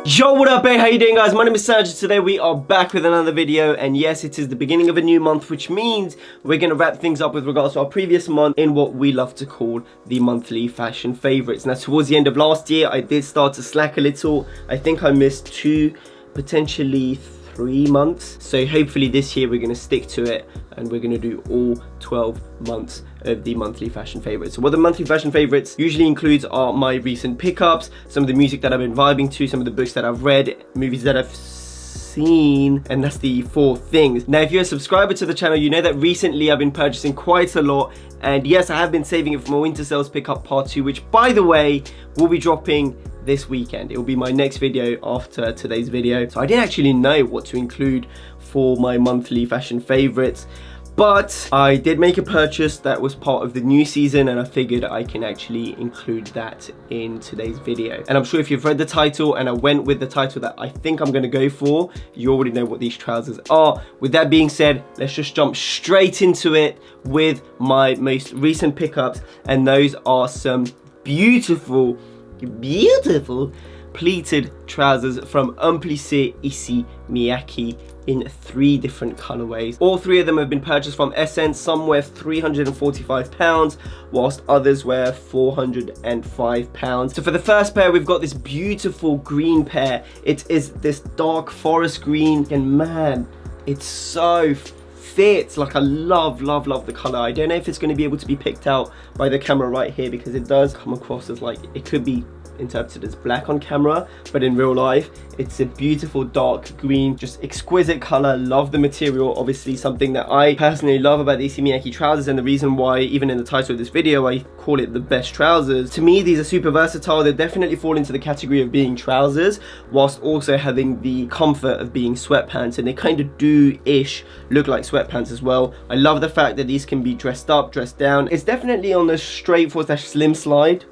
Yo, what up, hey, how you doing, guys? My name is Sangiev. Today we are back with another video, and yes, it is the beginning of a new month, which means we're going to wrap things up with regards to our previous month in what we love to call the monthly fashion favorites. Now, towards the end of last year, I did start to slack a little. I think I missed 2, potentially 3 months. So hopefully this year we're going to stick to it, and we're going to do all 12 months of the monthly fashion favorites. So what the monthly fashion favorites usually includes are my recent pickups, some of the music that I've been vibing to, some of the books that I've read, movies that I've seen, and that's the 4 things. Now, if you're a subscriber to the channel, you know that recently I've been purchasing quite a lot, and yes, I have been saving it for my winter sales pickup part 2, which, by the way, will be dropping this weekend. It will be my next video after today's video. So I didn't actually know what to include for my monthly fashion favorites, but I did make a purchase that was part of the new season, and I figured I can actually include that in today's video. And I'm sure if you've read the title, and I went with the title that I think I'm going to go for, you already know what these trousers are. With that being said, let's just jump straight into it with my most recent pickups, and those are some beautiful pleated trousers from Pleats ici LAKEY in 3 different colorways. All 3 of them have been purchased from Essence. Some were £345, whilst others were £405. So for the first pair, we've got this beautiful green pair. It is this dark forest green, and man, it's so fits. Like, I love the color. I don't know if it's going to be able to be picked out by the camera right here, because it does come across as like it could be interpreted as black on camera, but in real life it's a beautiful dark green, just exquisite color. Love the material. Obviously something that I personally love about the LAKEY trousers, and the reason why even in the title of this video I call it the best trousers. To me, these are super versatile. They definitely fall into the category of being trousers whilst also having the comfort of being sweatpants, and they kind of do-ish look like sweatpants as well. I love the fact that these can be dressed up, dressed down. It's definitely on the straightforward / slim side.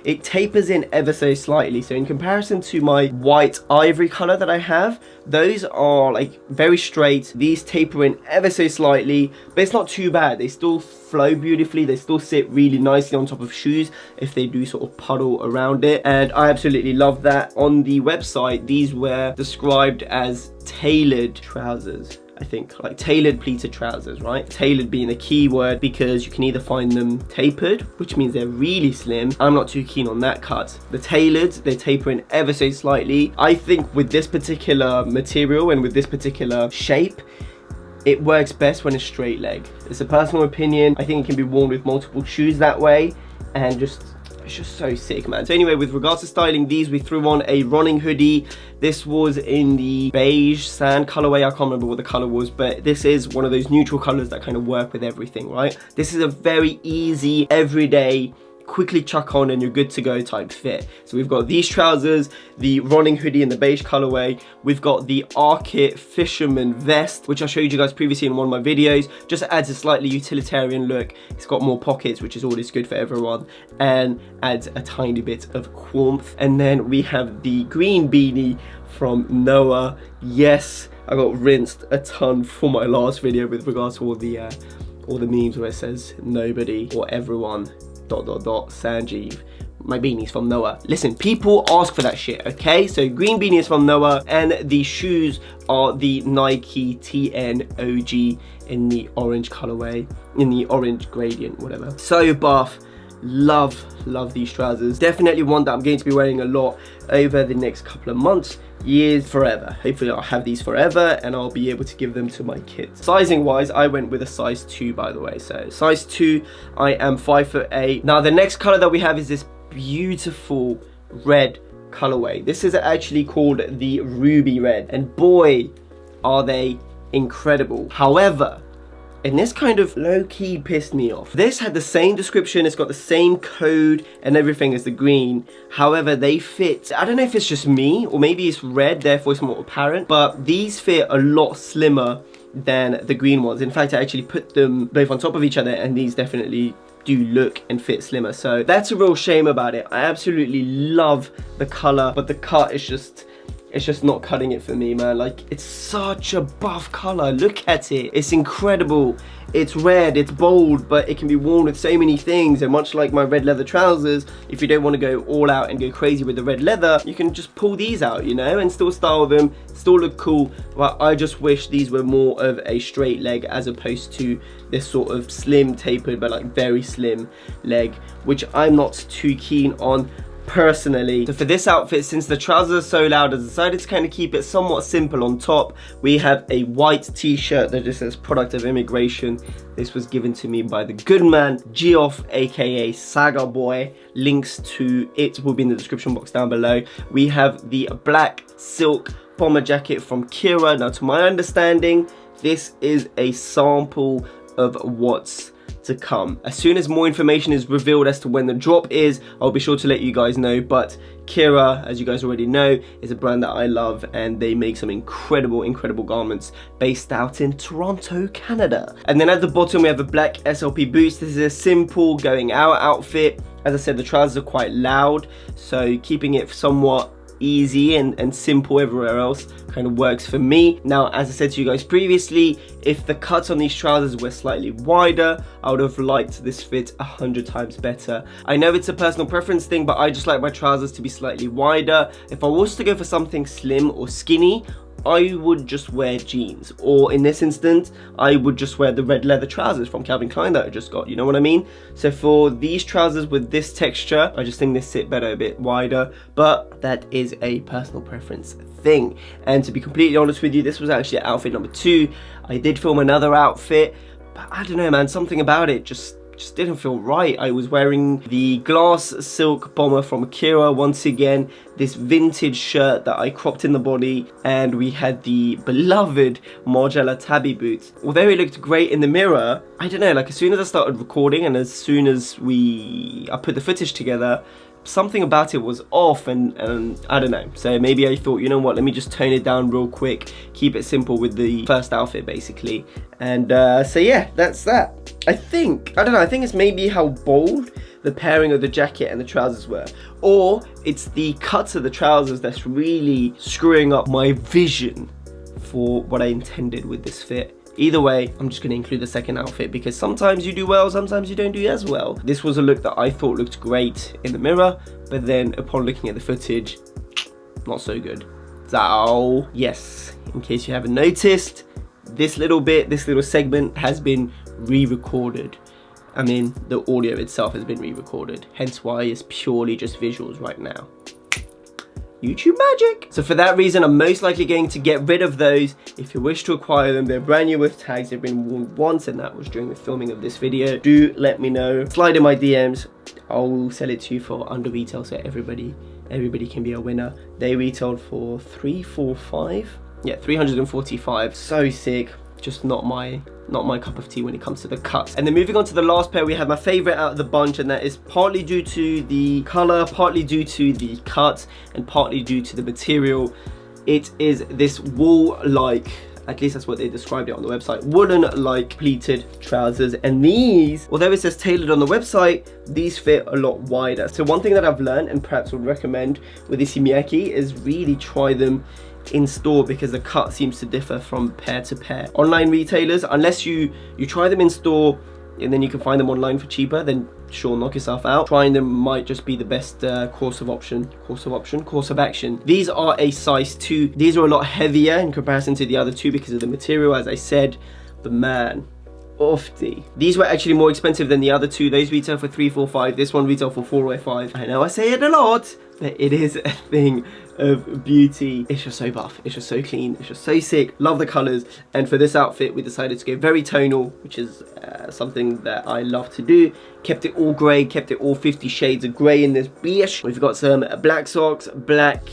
It tapers in ever so slightly, so in comparison to my white ivory color that I have, those are like very straight. These taper in ever so slightly, but it's not too bad. They still flow beautifully. They still sit really nicely on top of shoes if they do sort of puddle around it, and I absolutely love that. On the website, these were described as tailored trousers. I think, like tailored pleated trousers, right? Tailored being the key word, because you can either find them tapered, which means they're really slim. I'm not too keen on that cut. The tailored, they taper in ever so slightly. I think with this particular material and with this particular shape, it works best when it's straight leg. It's a personal opinion. I think it can be worn with multiple shoes that way, and it's just so sick, man. So anyway, with regards to styling these, we threw on a running hoodie. This was in the beige sand colorway. I can't remember what the color was, but this is one of those neutral colors that kind of work with everything, right? This is a very easy, everyday, quickly chuck on and you're good to go type fit. So we've got these trousers, the running hoodie in the beige colorway. We've got the Arctic fisherman vest, which I showed you guys previously in one of my videos. Just adds a slightly utilitarian look. It's got more pockets, which is always good for everyone, and adds a tiny bit of warmth. And then we have the green beanie from Noah. Yes, I got rinsed a ton for my last video with regards to all the memes where it says nobody or everyone ... Sangiev. My beanie's from Noah. Listen, people ask for that shit, okay? So green beanie is from Noah, and the shoes are the Nike TN OG in the orange colorway, in the orange gradient, whatever. So buff. Love these trousers. Definitely one that I'm going to be wearing a lot over the next couple of months, years, forever. Hopefully I'll have these forever and I'll be able to give them to my kids. Sizing wise, I went with a size 2, by the way. So size 2, I am 5'8". Now the next color that we have is this beautiful red colorway. This is actually called the ruby red, and boy are they incredible. However, and this kind of low-key pissed me off. This had the same description, it's got the same code and everything as the green. However, they fit, I don't know if it's just me, or maybe it's red, therefore it's more apparent, but these fit a lot slimmer than the green ones. In fact, I actually put them both on top of each other, and these definitely do look and fit slimmer. So that's a real shame about it. I absolutely love the color, but the cut is just, it's just not cutting it for me, man. Like, it's such a buff color. Look at it. It's incredible. it's red, it's bold, but it can be worn with so many things. And much like my red leather trousers, if you don't want to go all out and go crazy with the red leather, you can just pull these out, you know, and still style them, still look cool. But I just wish these were more of a straight leg as opposed to this sort of slim tapered but like very slim leg, which I'm not too keen on personally. So for this outfit, since the trousers are so loud, I decided to kind of keep it somewhat simple on top. We have a white t-shirt that just says product of immigration. This was given to me by the good man Geoff, aka Saga Boy. Links to it will be in the description box down below. We have the black silk bomber jacket from Kira. Now to my understanding, this is a sample of what's to come. As soon as more information is revealed as to when the drop is, I'll be sure to let you guys know. But Kira, as you guys already know, is a brand that I love, and they make some incredible garments based out in Toronto, Canada. And then at the bottom we have the black SLP boots. This is a simple going out outfit. As I said, the trousers are quite loud, so keeping it somewhat easy and simple everywhere else kind of works for me. Now, as I said to you guys previously, if the cuts on these trousers were slightly wider, I would have liked this fit 100 times better. I know it's a personal preference thing, but I just like my trousers to be slightly wider. If I was to go for something slim or skinny, I would just wear jeans, or in this instance I would just wear the red leather trousers from Calvin Klein that I just got, you know what I mean? So for these trousers with this texture, I just think they sit better a bit wider, but that is a personal preference thing. And to be completely honest with you, this was actually outfit number 2. I did film another outfit, but I don't know, man, something about it just didn't feel right. I was wearing the glass silk bomber from Kira once again, this vintage shirt that I cropped in the body, and we had the beloved Margiela tabby boots. Although it looked great in the mirror, I don't know, like as soon as I started recording and as soon as I put the footage together, something about it was off, and I don't know. So maybe I thought, you know what, let me just tone it down real quick, keep it simple with the first outfit basically. And so yeah, that's that. I think it's maybe how bold the pairing of the jacket and the trousers were, or it's the cuts of the trousers that's really screwing up my vision for what I intended with this fit. Either way, I'm just going to include the second outfit because sometimes you do well, sometimes you don't do as well. This was a look that I thought looked great in the mirror, but then upon looking at the footage, not so good. So yes, in case you haven't noticed, this little segment has been re-recorded. I mean, the audio itself has been re-recorded, hence why it's purely just visuals right now. YouTube magic. So for that reason, I'm most likely going to get rid of those. If you wish to acquire them, they're brand new with tags. They've been worn once, and that was during the filming of this video. Do let me know. Slide in my DMs. I'll sell it to you for under retail, so everybody can be a winner. They retailed for $345. Yeah, $345. So sick. Just not my cup of tea when it comes to the cuts. And then moving on to the last pair, we have my favorite out of the bunch, and that is partly due to the color, partly due to the cut, and partly due to the material. It is this wool-like, at least that's what they described it on the website, woolen-like pleated trousers. And these, although it says tailored on the website, these fit a lot wider. So one thing that I've learned and perhaps would recommend with this Sangiev is really try them in store, because the cut seems to differ from pair to pair. Online retailers, unless you try them in store and then you can find them online for cheaper, then sure, knock yourself out. Trying them might just be the best course of action. These are a size 2. These are a lot heavier in comparison to the other two because of the material, as I said, but man, oofty. These were actually more expensive than the other two. Those retail for $345. This one retail for $405. I know I say it a lot, but it is a thing of beauty. It's just so buff, it's just so clean, it's just so sick. Love the colors. And for this outfit, we decided to go very tonal, which is something that I love to do. Kept it all grey, kept it all 50 shades of grey in this beige. We've got some black socks, black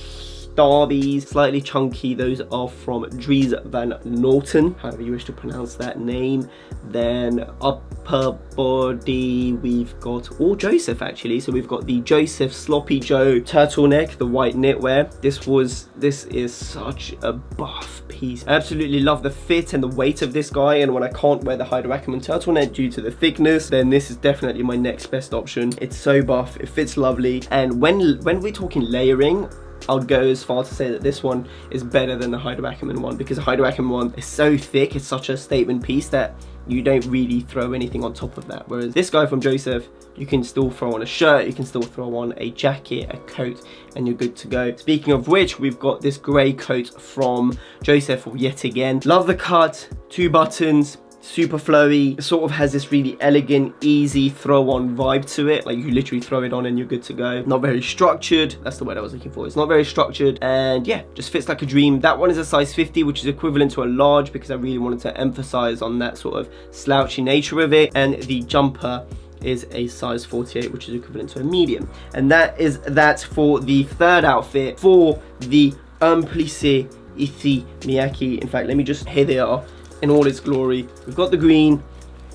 Darbies, slightly chunky. Those are from Dries Van Noten, however you wish to pronounce that name. Then upper body, we've got all Joseph actually. So we've got the Joseph Sloppy Joe turtleneck, the white knitwear. This is such a buff piece. I absolutely love the fit and the weight of this guy, and when I can't wear the Hyder Ackerman turtleneck due to the thickness, then this is definitely my next best option. It's so buff, it fits lovely, and when we're talking layering, I would go as far to say that this one is better than the Hyder Ackerman one, because the Hyder Ackerman one is so thick, it's such a statement piece that you don't really throw anything on top of that. Whereas this guy from Joseph, you can still throw on a shirt, you can still throw on a jacket, a coat, and you're good to go. Speaking of which, we've got this grey coat from Joseph yet again. Love the cut, 2 buttons, super flowy. It sort of has this really elegant, easy throw-on vibe to it. Like you literally throw it on and you're good to go. Not very structured. That's the word I was looking for. It's not very structured, and yeah, just fits like a dream. That one is a size 50, which is equivalent to a large, because I really wanted to emphasize on that sort of slouchy nature of it. And the jumper is a size 48, which is equivalent to a medium. And that is that for the third outfit for the Pleats Ithi Miyake. In fact, let me just, here they are in all its glory. We've got the green,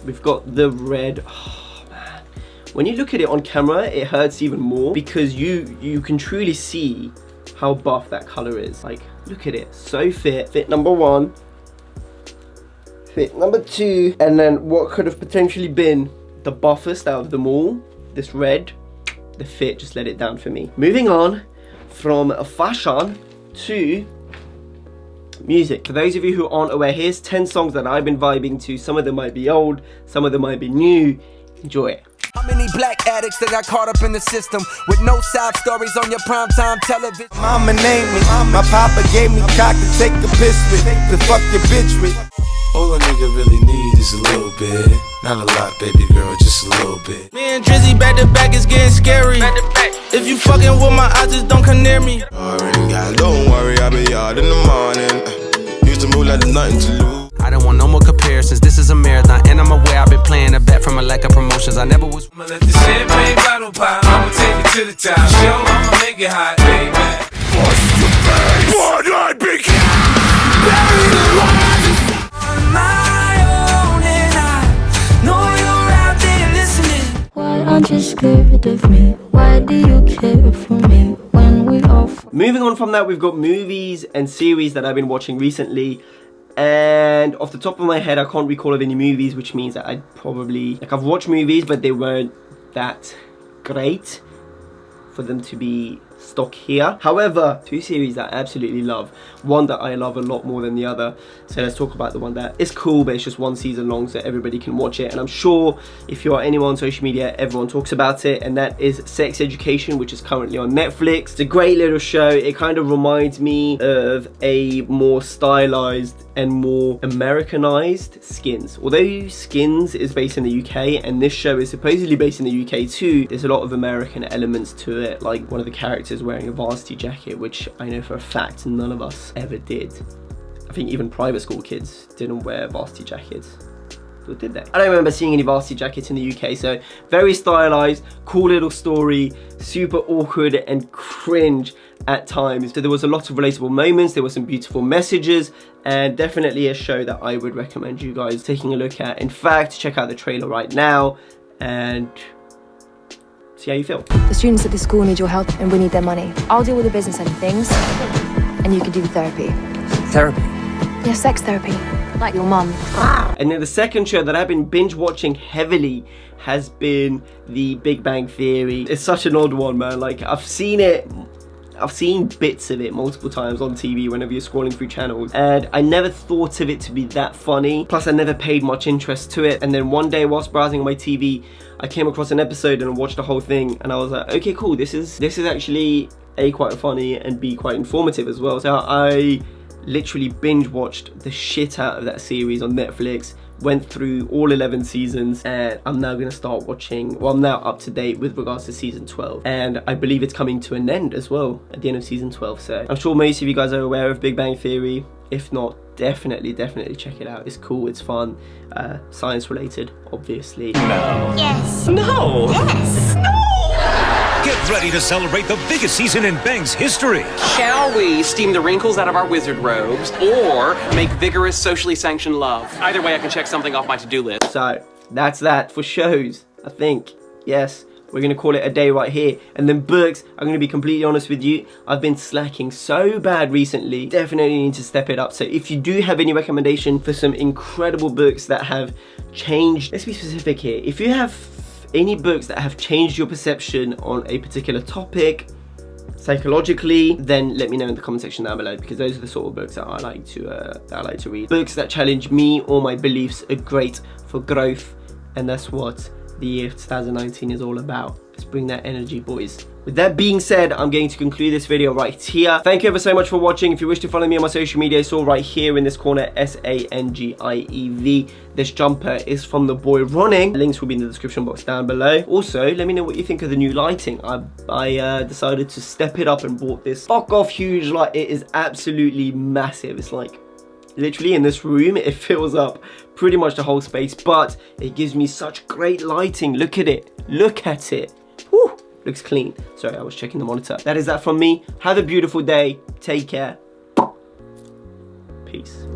we've got the red. Oh man, when you look at it on camera, it hurts even more, because you can truly see how buff that color is. Like, look at it, so fit. Fit number 1, fit number 2, and then what could have potentially been the buffest out of them all, this red. The fit just let it down for me. Moving on from fashion to music. For those of you who aren't aware, here's 10 songs that I've been vibing to. Some of them might be old, some of them might be new. Enjoy it. How many black addicts that got caught up in the system with no side stories on your primetime television? Mama named me, my papa gave me cock to take a piss with, to fuck your bitch with. All a nigga really need is a little bit. Not a lot, baby girl, just a little bit. Me and Drizzy back to back is getting scary. If you fucking with my eyes, just don't come near me. Already got, don't worry, I'll be out in the morning. Used to move like there's nothing to lose. I don't want no more comparisons, this is a marathon. And I'm aware I've been playing a bet from a lack of promotions. I never was. I'ma let the champagne bottle pop, I'ma take it to the top. Show, I'ma make it hot, baby. What's the face? What I became? Buried alive on my own, and I know you're out there listening. Why aren't you scared of me? Why do you care for me when we all Moving on from that, we've got movies and series that I've been watching recently. And off the top of my head, I can't recall of any movies, which means that I'd probably, like, I've watched movies, but they weren't that great for them to be stock here. However, 2 series that I absolutely love. One that I love a lot more than the other. So let's talk about the one that is cool, but it's just 1 season long, so everybody can watch it. And I'm sure if you are anyone on social media, everyone talks about it. And that is Sex Education, which is currently on Netflix. It's a great little show. It kind of reminds me of a more stylized and more Americanized Skins. Although Skins is based in the UK and this show is supposedly based in the UK too, there's a lot of American elements to it. Like one of the characters wearing a varsity jacket, which I know for a fact none of us ever did. I think even private school kids didn't wear varsity jackets. Or did they? I don't remember seeing any varsity jackets in the UK, so very stylized, cool little story, super awkward and cringe at times. So there was a lot of relatable moments, there were some beautiful messages, and definitely a show that I would recommend you guys taking a look at. In fact, check out the trailer right now and see how you feel. The students at this school need your help and we need their money. I'll deal with the business end of things and you can do therapy. Therapy? Yeah, sex therapy. Like your mum. And then the second show that I've been binge watching heavily has been The Big Bang Theory. It's such an odd one, man. Like, I've seen bits of it multiple times on TV whenever you're scrolling through channels, and I never thought of it to be that funny. Plus, I never paid much interest to it. And then one day whilst browsing my TV, I came across an episode and watched the whole thing, and I was like, okay, cool, this is actually A, quite funny, and B, quite informative as well. So I literally binge watched the shit out of that series on Netflix, went through all 11 seasons, and I'm now going to start watching, well, I'm now up to date with regards to season 12, and I believe it's coming to an end as well at the end of season 12. So I'm sure most of you guys are aware of Big Bang Theory. If not, definitely check it out. It's cool, it's fun, science related, obviously. No. Yes. No. Yes. No. Get ready to celebrate the biggest season in Bang's history. Shall we steam the wrinkles out of our wizard robes or make vigorous, socially sanctioned love? Either way, I can check something off my to-do list. So that's that for shows, I think. Yes, we're going to call it a day right here. And then books, I'm going to be completely honest with you, I've been slacking so bad recently. Definitely need to step it up. So if you do have any recommendation for some incredible books that have changed, let's be specific here. If you have any books that have changed your perception on a particular topic, psychologically, then let me know in the comment section down below, because those are the sort of books that I like to read. Books that challenge me or my beliefs are great for growth, and that's what the year 2019 is all about. Let's bring that energy, boys. With that being said, I'm going to conclude this video right here. Thank you ever so much for watching. If you wish to follow me on my social media, it's all right here in this corner, Sangiev. This jumper is from the boy Running. Links will be in the description box down below. Also, let me know what you think of the new lighting. I decided to step it up and bought this fuck off huge light. It is absolutely massive. It's like literally in this room, it fills up pretty much the whole space, but it gives me such great lighting. Look at it. Look at it. Whew. Looks clean. Sorry, I was checking the monitor. That is that from me. Have a beautiful day. Take care. Peace.